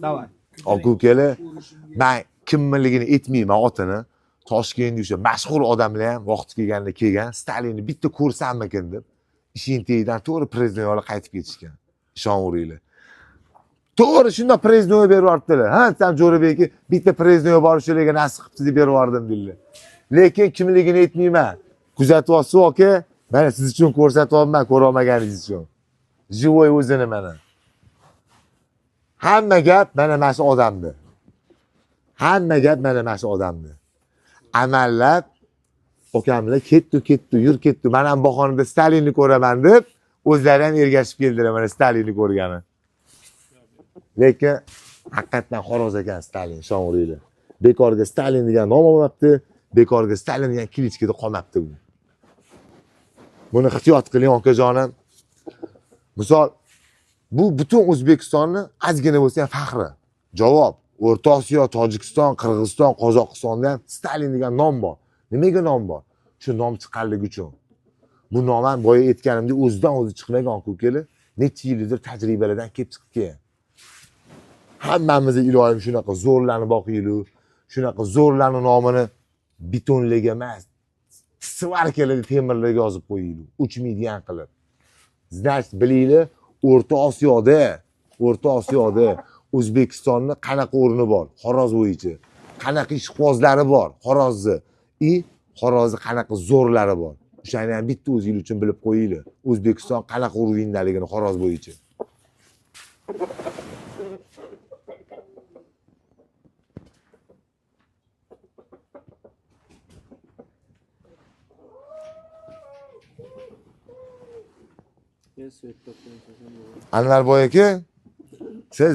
Давай. Aka ukali, men kimligini aytmayman otini. Toshkentda o'sha mashhur odamlar ham vaqti kelganda kelgan, Stalinni bitta ko'rsammikin deb Ishentiydan to'g'ri prezident olib qaytib ketishgan. Ishonaveringlar. To'g'ri shunda prezident berib yubordilar. Ha, sen Jo'rabekka bitta prezident borishlarga nasib qilibdi deb berib yubordim dedilar. Lekin kimligini aytmayman. Kuzatyapsiz aka, mana siz uchun ko'rsatyapman, ko'ra olmaganingiz uchun. Jivoy o'zini mana. Hamma gap mana shu odamda. Hamma gap mana shu odamda. Amallab okamlar ketdi, yur ketdi. Men ham bahonada Stalinni ko'raman deb o'zlari ham ergashib keldilar mana Stalinni ko'rgani. Lekin haqiqatan xaroz ekan Stalin, ishonaveringlar. Bekorga Stalin degan nom olmabdi, bekorga Stalin degan klichkada qolmabdi bu. Buni ehtiyot qiling okajonim. Misol bu butun O'zbekistonni ozgina bo'lsa ham faxri. Javob: O'rta Osiyo, Tojikiston, Qirg'iziston, Qozog'istonda ham Stalin degan nom bor. Nimaga nom bor? Shu nom chiqqanligi uchun. Bu nom ham boya aytganimdek o'zidan o'zi chiqmagan ukalar, necha yildir tajribalardan kelib chiqib kelgan. Hammamiz iloyim shunaqa zo'rlarni boqiylik, shunaqa zo'rlarni nomini betonlarga emas, svarkalarga, temirlarga yozib qo'yaylik, uchmaydigan qilib. Значит, bilinglar, O'rta Osiyoda O'zbekistonning qanaqa o'rni bor? Xoroz bo'yicha. Qanaqa ishqibozlari bor? Xorozni. Xorozni qanaqa zo'rlari bor? O'shani ham bitta o'zingiz uchun bilib qo'yinglar. O'zbekiston qanaqa o'rindaligini Xoroz bo'yicha. Anvarboy aka, siz